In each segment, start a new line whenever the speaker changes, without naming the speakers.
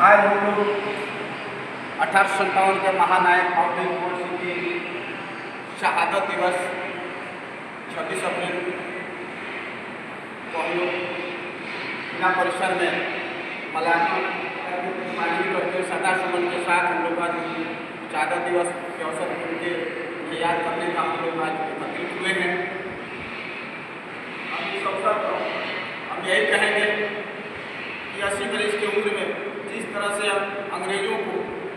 आज हम लोग 1857 के महानायक बाबू जगजीवन सिंह की शहादत दिवस 26 अप्रैल को हम लोग जिला परिसर में मल्यार्पण करके श्रद्धा सुमन के साथ हम लोग आज शहादत दिवस के अवसर पर उनके याद करने का हम लोग आज एकत्रित हुए हैं। हम इस अवसर पर हम यही कहेंगे कि 80 बरस की उम्र में जिस तरह से अंग्रेजों को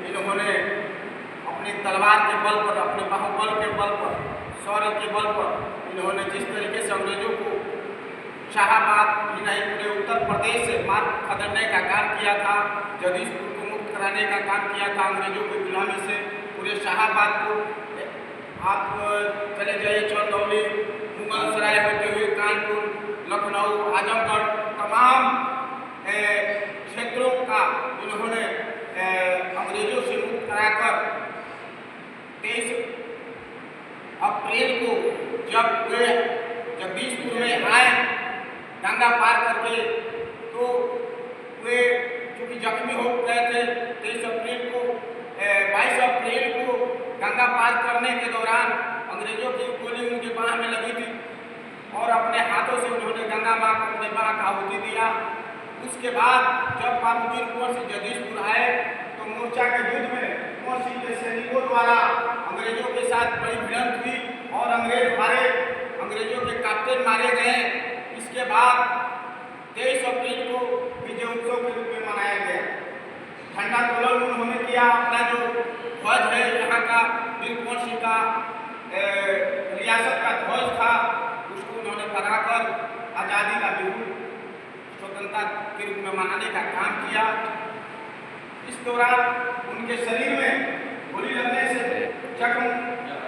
इन्होंने अपनी तलवार के बल पर, अपने बाहुबल के बल पर, शौर्य के बल पर इन्होंने जिस तरीके से अंग्रेजों को शाहाबाद ही नहीं पूरे उत्तर प्रदेश से मार खदेड़ने का काम किया था, जगदीशपुर को मुक्त कराने का काम किया था अंग्रेजों की गुलामी से, पूरे शाहाबाद को आप चले जाइए चंदौली, मुगल सराय होते हुए कानपुर, लखनऊ, आजमगढ़, तमाम क्षेत्रों का इन्होंने अंग्रेजों से मुक्त कराकर 23 अप्रैल को जब वे जगदीशपुर में आए गंगा पार करके, तो वे चूँकि जख्मी हो गए थे 22 अप्रैल को गंगा पार करने के दौरान अंग्रेजों की गोली उनके बाह में लगी थी और अपने हाथों से उन्होंने गंगा माँ को अपने बाह का आहुति दिया। उसके बाद जब बाबूदीन कुंवर सिंह जगदीशपुर आए तो मोर्चा के युद्ध में कुंवर सिंह के सैनिकों द्वारा अंग्रेजों के साथ बड़ी भिड़ंत हुई और अंग्रेज मारे, अंग्रेजों के कैप्टन मारे गए। इसके बाद 23 अप्रैल को विजय उत्सव के रूप में मनाया गया। झंडा तोलन उन्होंने किया, अपना जो ध्वज है यहाँ का वीर कुंवर सिंह का रियासत का ध्वज था उसको उन्होंने फहराकर आज़ादी का बिल्कुल स्वतंत्रता के रूप में मनाने का काम किया। इस दौरान उनके शरीर में गोली लगने से जख्म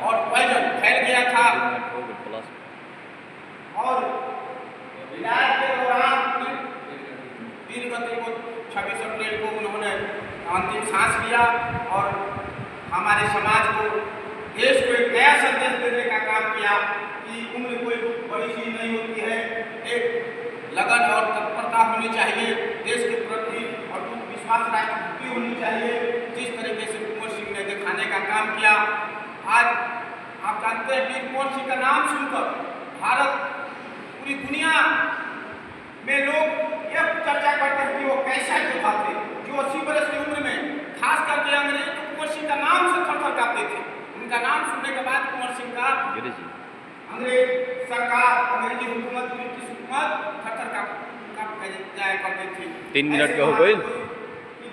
और पॉइजन फैल गया था और इलाज के दौरान वीर गति को 26 अप्रैल को उन्होंने अंतिम सांस लिया और हमारे समाज को, देश को एक नया संदेश देने का काम किया कि उम्र कोई बड़ी चीज नहीं होती है, एक लगन और तत्परता होनी चाहिए, देश के प्रति अटूट विश्वास राष्ट्रभक्ति होनी चाहिए। जिस तरीके से कुंवर सिंह ने दिखाने का काम किया, आज आप जानते हैं वीर कुंवर सिंह का नाम सुनकर भारत, पूरी दुनिया में लोग यह चर्चा करते हैं कि वो कैसा योद्धा थे जो 80 बरस की उम्र में, खास करके अंग्रेज तो कुंवर सिंह का नाम से थर-थर कांपते थे। उनका नाम सुनने के बाद कुंवर सिंह का अंग्रेज सरकार, अंग्रेजी हुकूमत, ब्रिटिश हुकूमत थर-थर कांप जाया करती थी।
3 मिनट का हो गई,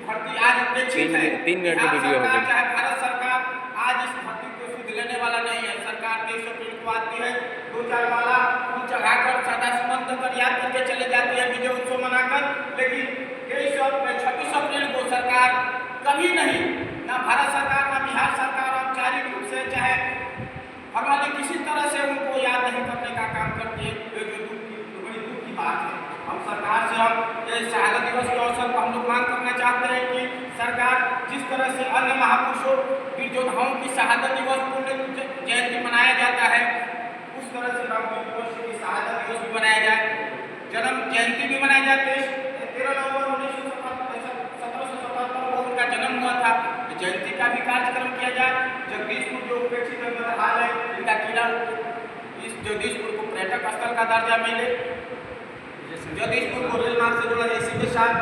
भर्ती आज अपेक्षित है,
3 मिनट की वीडियो हो गई।
चाहे भारत सरकार आज इस भर्ती को सुध लेने वाला नहीं है। सरकार 23 अप्रैल को आती है, 2-4 माला फूल चढ़ाकर श्रद्धा सुमन कर याद करके चले जाती है विजय उत्सव मनाकर, लेकिन 26 अप्रैल को सरकार कभी नहीं, ना भारत सरकार ना बिहार सरकार औपचारिक रूप से चाहे फॉर्मली किसी तरह से उनको याद नहीं करने का काम करती है, जो बड़ी दुख की बात है। हम सरकार से हम ये शहादत दिवस के अवसर पर हम लोग मांग करना चाहते हैं कि सरकार जिस तरह से अन्य महापुरुषों वीर योद्धाओं की शहादत दिवस पुण्य जयंती मनाया जाता है, उस तरह से बाबू कुंवर सिंह की शहादत दिवस भी मनाया जाए, जन्म जयंती भी मनाया जाए। 13 नवंबर 1777 को उनका जन्म हुआ था, जयंती का भी कार्यक्रम किया जाए। जगदीशपुर जो उपेक्षित हाल है, इनका किला, इस जगदीशपुर को पर्यटक स्थल का दर्जा मिले, जगदीशपुर को रेल मार्ग से जोड़ा जाए, इसी के साथ